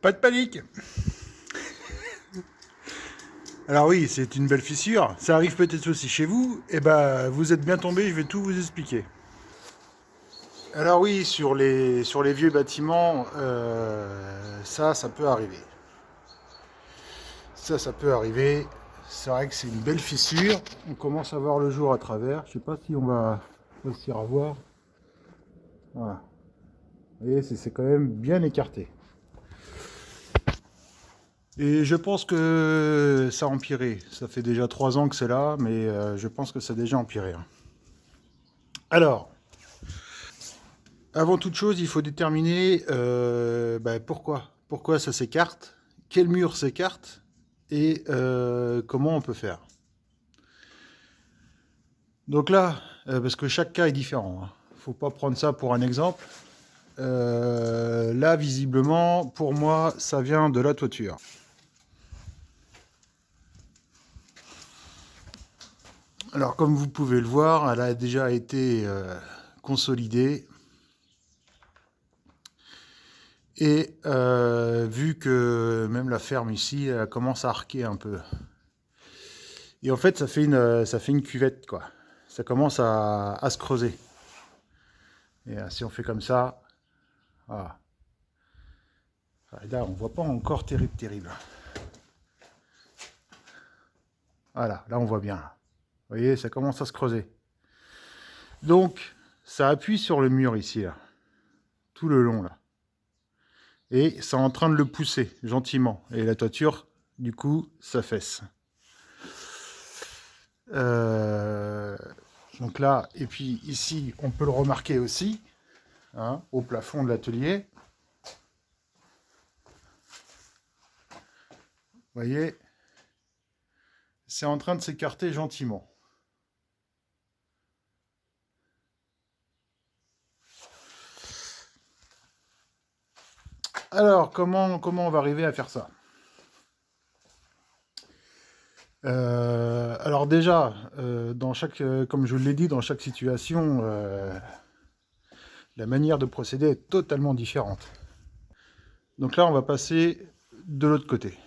Pas de panique. Alors oui, c'est une belle fissure. Ça arrive peut-être aussi chez vous. Eh ben, vous êtes bien tombé, je vais tout vous expliquer. Alors oui, sur les vieux bâtiments, ça peut arriver. Ça peut arriver. C'est vrai que c'est une belle fissure. On commence à voir le jour à travers. Je sais pas si on va réussir à voir. Voilà. Vous voyez, c'est quand même bien écarté. Et je pense que ça a empiré. Ça fait déjà 3 ans que c'est là, mais je pense que ça a déjà empiré, hein. Alors, avant toute chose, il faut déterminer pourquoi. Pourquoi ça s'écarte, quel mur s'écarte et comment on peut faire. Donc là, parce que chaque cas est différent, hein. Faut pas prendre ça pour un exemple. Là, visiblement, pour moi, ça vient de la toiture. Alors, comme vous pouvez le voir, elle a déjà été consolidée. Et vu que même la ferme ici, elle commence à arquer un peu. Et en fait, ça fait une cuvette, quoi. Ça commence à se creuser. Et si on fait comme ça, voilà. Et là, on voit pas encore terrible, terrible. Voilà, là, on voit bien. Vous voyez, ça commence à se creuser. Donc, ça appuie sur le mur ici, là. Tout le long, là. Et c'est en train de le pousser, gentiment. Et la toiture, du coup, s'affaisse. Donc là, et puis ici, on peut le remarquer aussi, hein, au plafond de l'atelier. Vous voyez, c'est en train de s'écarter gentiment. Alors, comment on va arriver à faire ça? Alors déjà, comme je l'ai dit, dans chaque situation, la manière de procéder est totalement différente. Donc là, on va passer de l'autre côté.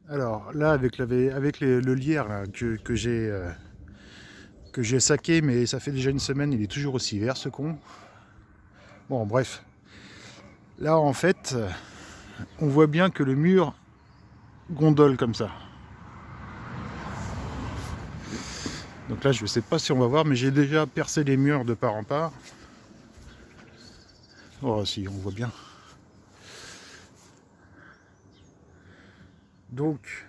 Alors là, avec le lierre là, que j'ai saqué, mais ça fait déjà une semaine, il est toujours aussi vert ce con. Bon, bref. Là, en fait, on voit bien que le mur gondole comme ça. Donc là, je ne sais pas si on va voir, mais j'ai déjà percé les murs de part en part. Oh, si, on voit bien. Donc,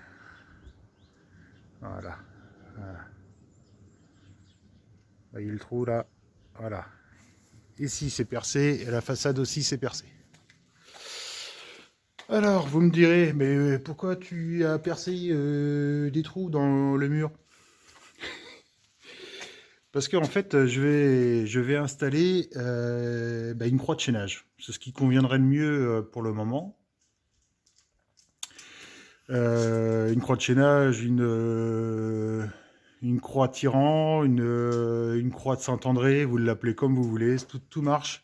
voilà. Vous voyez le trou là? Voilà. Ici, c'est percé, et la façade aussi, c'est percé. Alors, vous me direz, mais pourquoi tu as percé des trous dans le mur? Parce qu'en fait, je vais installer une croix de chaînage. C'est ce qui conviendrait le mieux pour le moment. Une croix de chaînage, une croix tirant, une croix de Saint-André, vous l'appelez comme vous voulez, tout marche.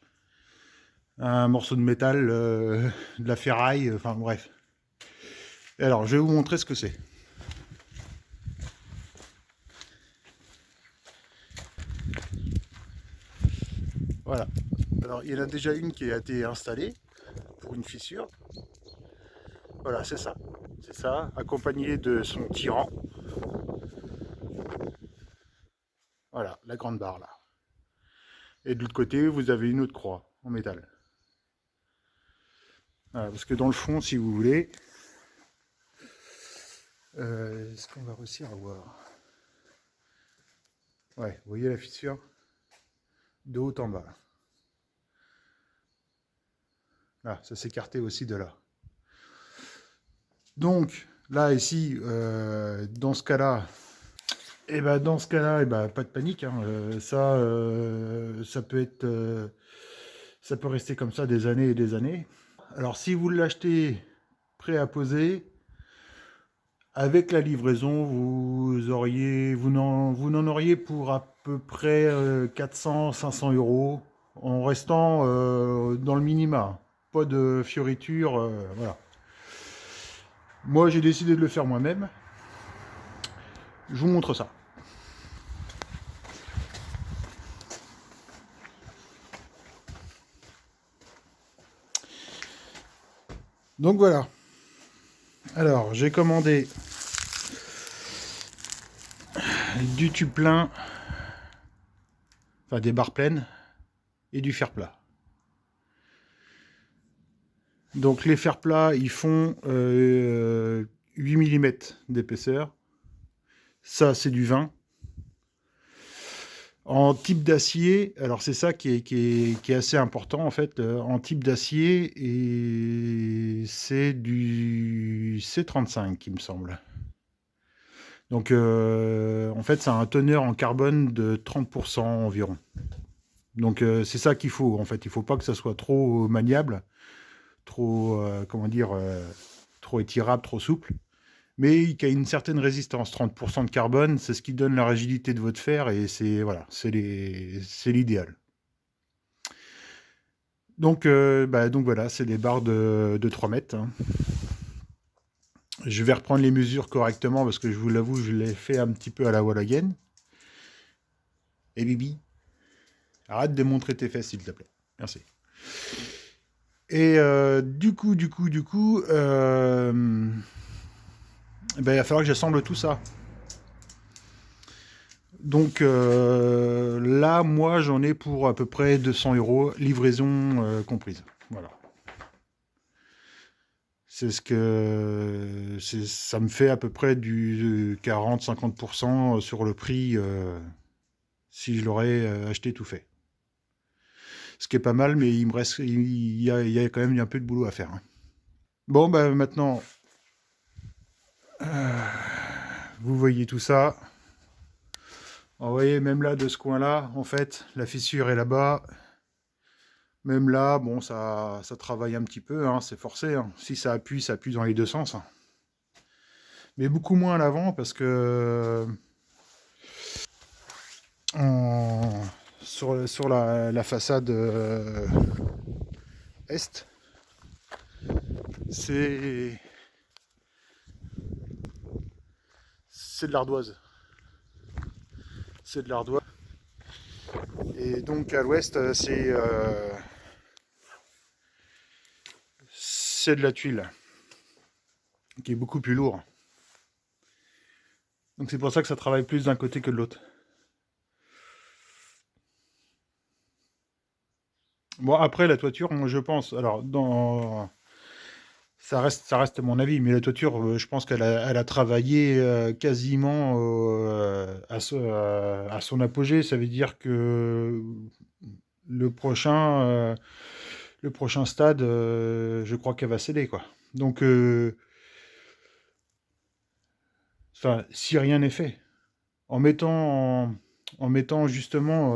Un morceau de métal, de la ferraille, enfin bref. Et alors, je vais vous montrer ce que c'est. Voilà. Alors, il y en a déjà une qui a été installée pour une fissure. Voilà, c'est ça. C'est ça, accompagné de son tirant. Voilà, la grande barre là. Et de l'autre côté, vous avez une autre croix en métal. Voilà, parce que dans le fond, si vous voulez, est-ce qu'on va réussir à voir? Ouais, vous voyez la fissure? De haut en bas. Là, ça s'écartait aussi de là. Donc, là, ici, dans ce cas-là, pas de panique, hein. Ça peut être, ça peut rester comme ça des années et des années. Alors, si vous l'achetez prêt à poser, Avec la livraison, vous n'en auriez pour à peu près 400-500 euros, en restant dans le minima. Pas de fioritures, voilà. Moi, j'ai décidé de le faire moi-même. Je vous montre ça. Donc voilà. Alors, j'ai commandé du tube plein, enfin des barres pleines, et du fer plat. Donc les fers plats, ils font 8 mm d'épaisseur. Ça, c'est du 20. En type d'acier, alors c'est ça qui est assez important en fait, en type d'acier, et c'est du C35 il me semble. Donc en fait ça a un teneur en carbone de 30% environ. Donc c'est ça qu'il faut en fait, il faut pas que ça soit trop maniable, trop comment dire, trop étirable, trop souple, mais qui a une certaine résistance. 30% de carbone, c'est ce qui donne la rigidité de votre fer, et c'est voilà, c'est l'idéal. Donc voilà, c'est des barres de 3 mètres. Hein. Je vais reprendre les mesures correctement parce que je vous l'avoue, je l'ai fait un petit peu à la Wallagen. Et Bibi, arrête de montrer tes fesses, s'il te plaît. Merci. Et du coup, il va falloir que j'assemble tout ça. Donc là, moi, j'en ai pour à peu près 200 euros, livraison comprise. Voilà. Ça me fait à peu près du 40-50% sur le prix si je l'aurais acheté tout fait. Ce qui est pas mal, mais il y a quand même un peu de boulot à faire. Hein. Bon, bah maintenant, vous voyez tout ça. Vous voyez, même là, de ce coin-là, en fait, la fissure est là-bas. Même là, bon, ça travaille un petit peu, hein, c'est forcé. Hein. Si ça appuie dans les deux sens. Hein. Mais beaucoup moins à l'avant parce que sur la façade est, c'est de l'ardoise. C'est de l'ardoise. Et donc à l'ouest, c'est de la tuile, qui est beaucoup plus lourd. Donc c'est pour ça que ça travaille plus d'un côté que de l'autre. Bon, après, la toiture, moi, je pense, alors, ça reste mon avis, mais la toiture, je pense elle a travaillé quasiment à son apogée. Ça veut dire que le prochain, euh, le prochain stade, je crois qu'elle va céder, quoi. Donc, enfin, si rien n'est fait, en mettant, en mettant justement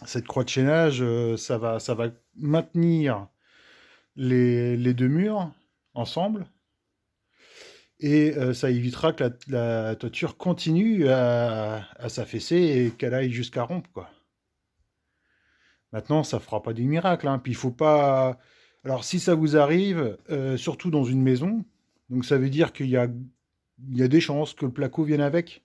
cette croix de chaînage, ça va maintenir les deux murs ensemble, et ça évitera que la toiture continue à s'affaisser et qu'elle aille jusqu'à rompre, quoi. Maintenant, ça fera pas des miracles, hein. Puis il faut pas. Alors, si ça vous arrive, surtout dans une maison, donc ça veut dire il y a des chances que le placo vienne avec.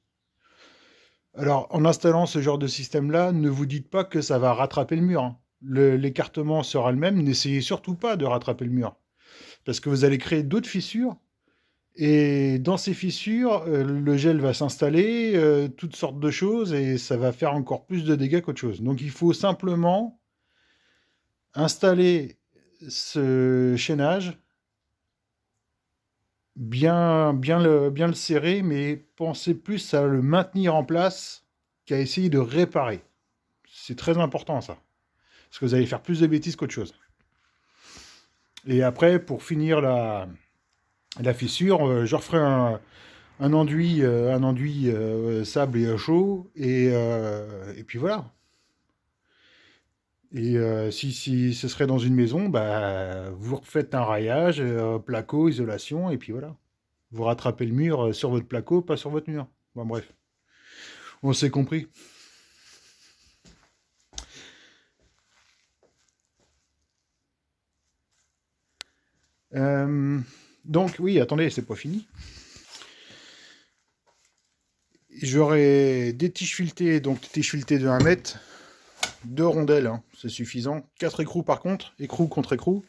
Alors, en installant ce genre de système-là, ne vous dites pas que ça va rattraper le mur. Hein. L'écartement sera le même. N'essayez surtout pas de rattraper le mur. Parce que vous allez créer d'autres fissures. Et dans ces fissures, le gel va s'installer, toutes sortes de choses, et ça va faire encore plus de dégâts qu'autre chose. Donc il faut simplement installer ce chaînage, bien le serrer, mais pensez plus à le maintenir en place qu'à essayer de réparer. C'est très important ça. Parce que vous allez faire plus de bêtises qu'autre chose. Et après, pour finir la fissure, je referai un enduit, sable et chaud, et puis voilà. Et si ce serait dans une maison, bah, vous refaites un raillage, placo, isolation, et puis voilà. Vous rattrapez le mur sur votre placo, pas sur votre mur. Bon, bref. On s'est compris. Donc, oui, attendez, c'est pas fini. J'aurai des tiges filetées, donc des tiges filetées de 1 mètre. 2 rondelles, hein, c'est suffisant. 4 écrous par contre, écrou contre écrou.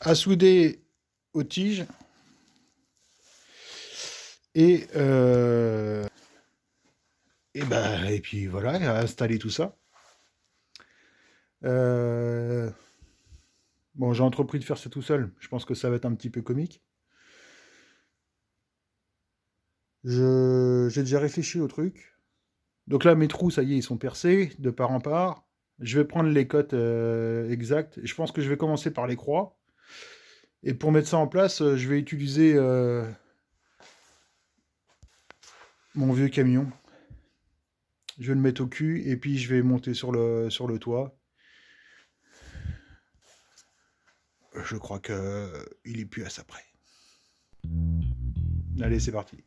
À souder aux tiges. Et puis voilà, à installer tout ça. Bon, j'ai entrepris de faire ça tout seul. Je pense que ça va être un petit peu comique. J'ai déjà réfléchi au truc. Donc là, mes trous, ça y est, ils sont percés de part en part. Je vais prendre les cotes exactes. Je pense que je vais commencer par les croix. Et pour mettre ça en place, je vais utiliser mon vieux camion. Je vais le mettre au cul et puis je vais monter sur le toit. Je crois que il est plus à ça près. Allez, c'est parti.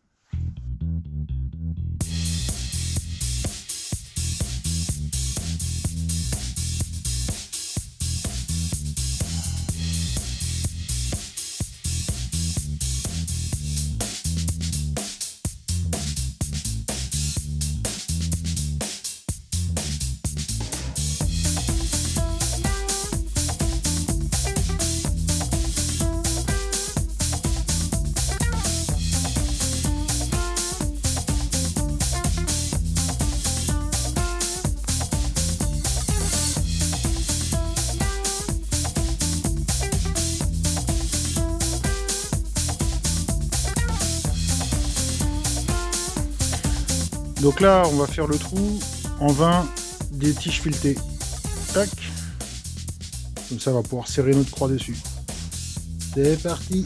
Donc là, on va faire le trou en 20 des tiges filetées. Tac. Comme ça, on va pouvoir serrer notre croix dessus. C'est parti.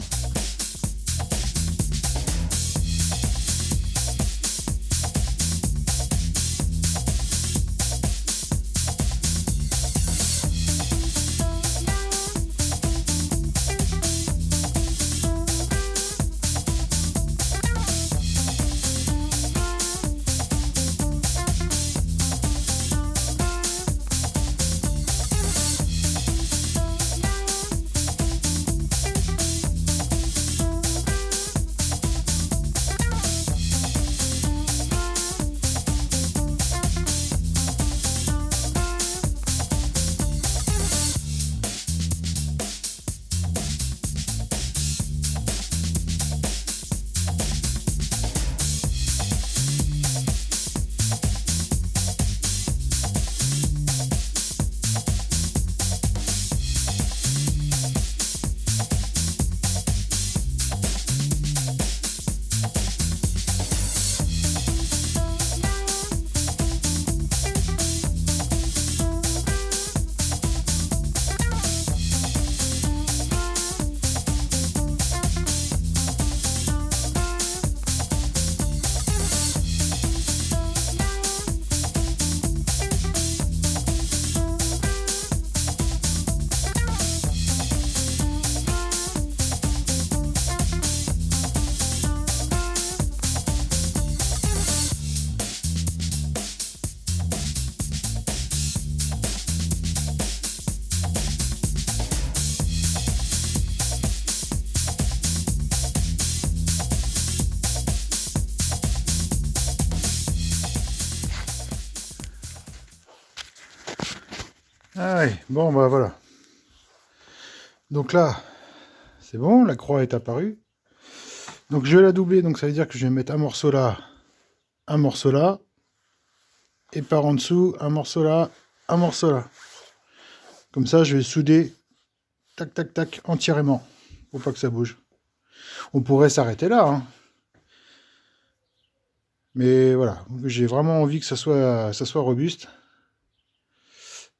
Ah ouais, bon bah voilà. Donc là, c'est bon, la croix est apparue. Donc je vais la doubler, donc ça veut dire que je vais mettre un morceau là, et par en dessous, un morceau là, un morceau là. Comme ça, je vais souder, tac, tac, tac, entièrement. Faut pas que ça bouge. On pourrait s'arrêter là, hein. Mais voilà, j'ai vraiment envie que ça soit robuste.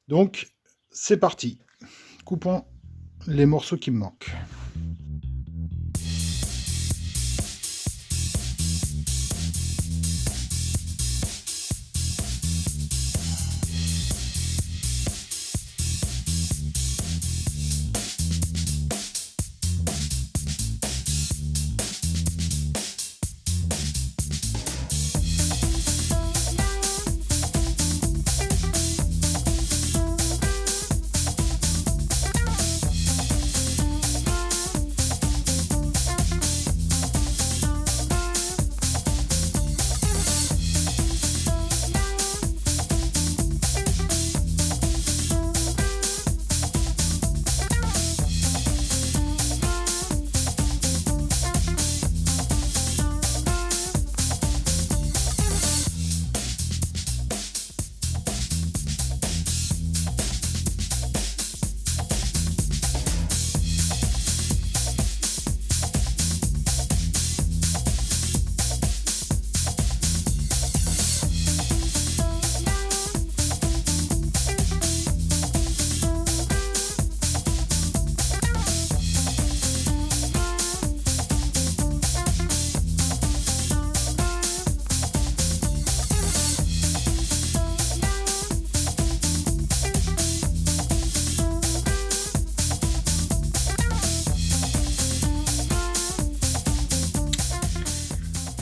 Donc, c'est parti. Coupons les morceaux qui me manquent.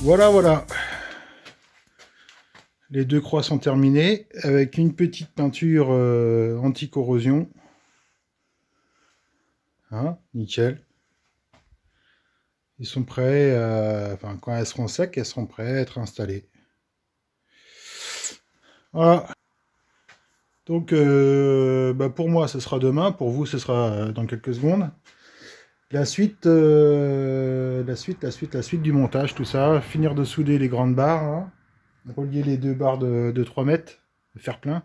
Voilà, voilà. Les deux croix sont terminées avec une petite peinture anti-corrosion. Hein, nickel. Ils sont prêts, enfin quand elles seront secs, elles seront prêtes à être installées. Voilà. Donc pour moi ce sera demain, pour vous ce sera dans quelques secondes. La suite du montage, tout ça, finir de souder les grandes barres, hein, relier les deux barres de 3 mètres, faire plein,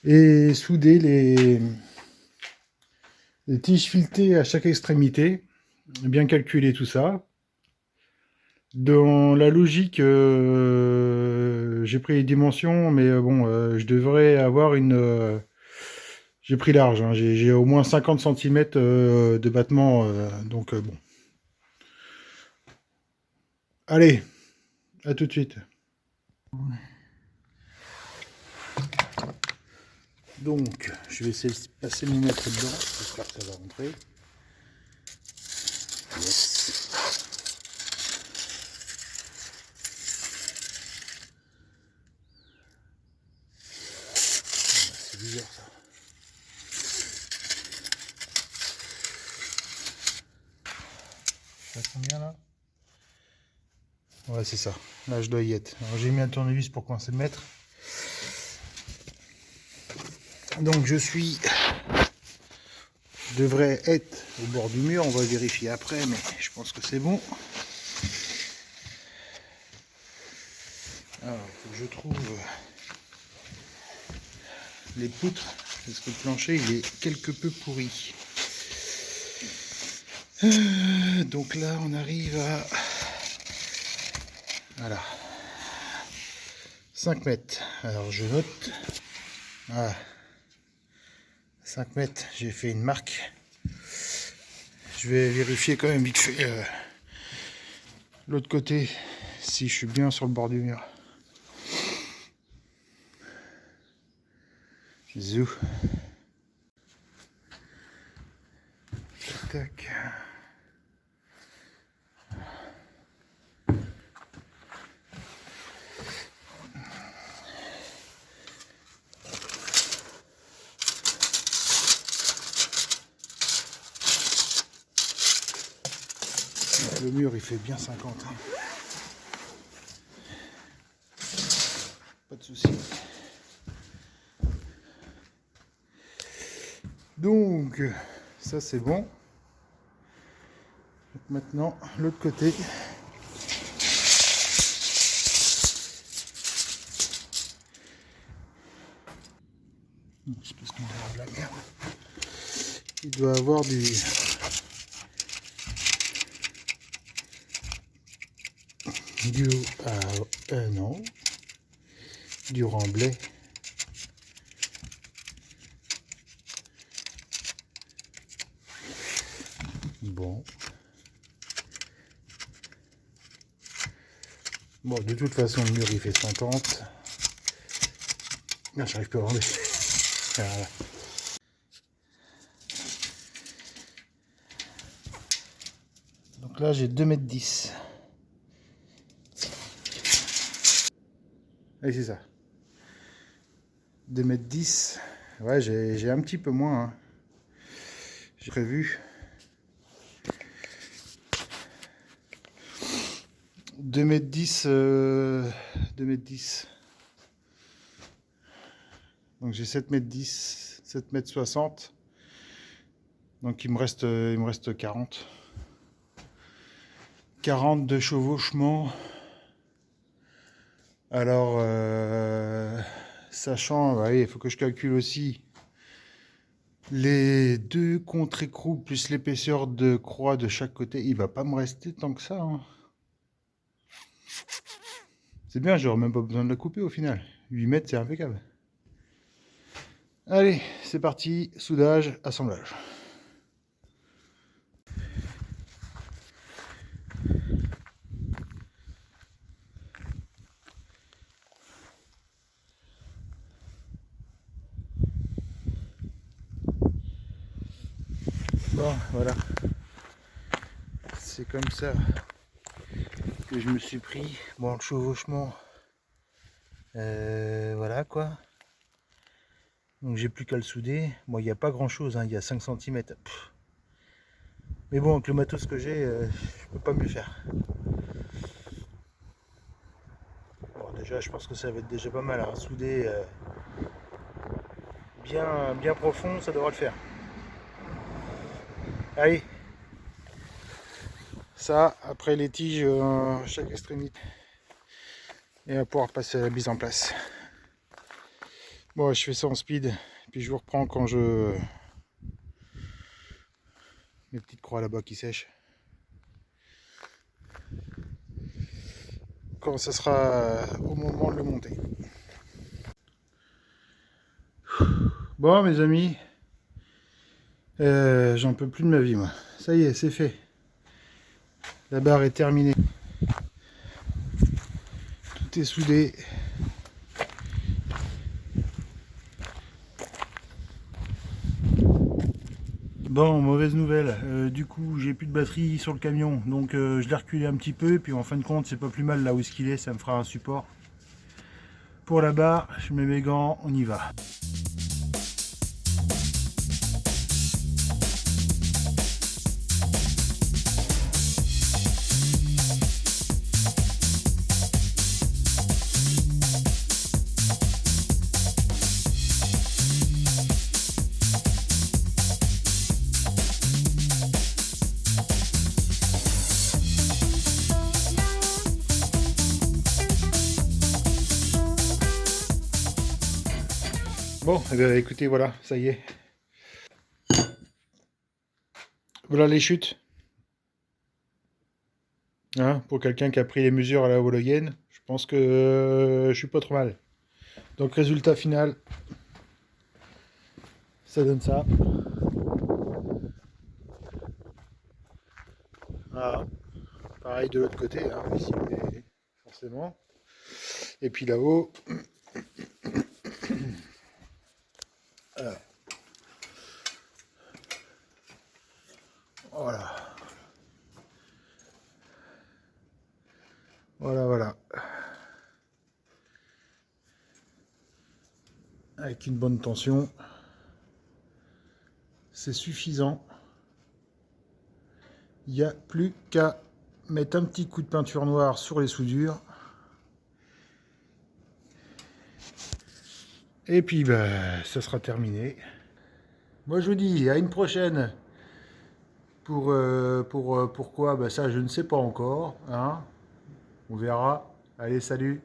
et souder les tiges filetées à chaque extrémité, bien calculer tout ça. Dans la logique, j'ai pris les dimensions, mais je devrais avoir une... j'ai pris large, hein, j'ai au moins 50 cm de battement, donc bon. Allez, à tout de suite. Donc, je vais essayer de passer mon mètre dedans, j'espère que ça va rentrer. Yes. C'est bizarre ça. Ça combien là? Ouais, c'est ça. Là, je dois y être. Alors, j'ai mis un tournevis pour coincer le mètre. Donc, je devrais être au bord du mur. On va vérifier après, mais je pense que c'est bon. Alors, il faut que je trouve les poutres, parce que le plancher, il est quelque peu pourri. Donc là, on arrive à... Voilà. 5 mètres. Alors, je note. Voilà. 5 mètres, j'ai fait une marque. Je vais vérifier quand même vite fait l'autre côté, si je suis bien sur le bord du mur. Zou. Tac, tac. Le mur il fait bien 50. Hein. Pas de souci. Donc ça c'est bon. Donc, maintenant l'autre côté. C'est parce qu'on doit avoir de la merde. Il doit avoir non, du remblai. Bon, de toute façon le mur il fait 130. Là j'arrive pas à enlever. Voilà. Donc là j'ai 2,10 m. Allez, c'est ça. 2,10 m. Ouais, j'ai un petit peu moins. Hein. J'ai prévu. 2,10 m. 2,10 m. Donc j'ai 7,10 m, 7,60 m. Donc il me reste 40. 40 de chevauchement. Alors, sachant, ouais, il faut que je calcule aussi les deux contre-écrous plus l'épaisseur de croix de chaque côté. Il va pas me rester tant que ça. Hein. C'est bien, j'aurais même pas besoin de la couper au final. 8 mètres, c'est impeccable. Allez, c'est parti, soudage, assemblage. Bon, voilà. C'est comme ça que je me suis pris. Bon, le chevauchement, voilà quoi. Donc j'ai plus qu'à le souder. Bon, il n'y a pas grand chose, hein, il y a 5 cm. Mais bon, avec le matos que j'ai, je peux pas mieux faire. Bon, déjà, je pense que ça va être déjà pas mal. Hein. Souder bien profond, ça devrait le faire. Allez, ça, après les tiges, chaque extrémité. Et on va pouvoir passer à la mise en place. Bon, je fais ça en speed, puis je vous reprends quand je... Mes petites croix là-bas qui sèchent. Quand ça sera au moment de le monter. Bon, mes amis, j'en peux plus de ma vie, moi. Ça y est, c'est fait. La barre est terminée. Tout est soudé. Bon, mauvaise nouvelle. Du coup, j'ai plus de batterie sur le camion, donc je l'ai reculé un petit peu. Puis en fin de compte, c'est pas plus mal là où est-ce qu'il est. Ça me fera un support. Pour la barre, je mets mes gants, on y va. Bon, eh bien, écoutez, voilà, ça y est. Voilà les chutes. Hein, pour quelqu'un qui a pris les mesures à la Hologen, je pense que je suis pas trop mal. Donc résultat final, ça donne ça. Voilà. Pareil de l'autre côté, hein, ici, forcément. Et puis là-haut, voilà. Voilà. Avec une bonne tension, c'est suffisant. Il n'y a plus qu'à mettre un petit coup de peinture noire sur les soudures. Et puis, ça sera terminé. Moi, je vous dis à une prochaine. Pourquoi ça, je ne sais pas encore. Hein. On verra. Allez, salut.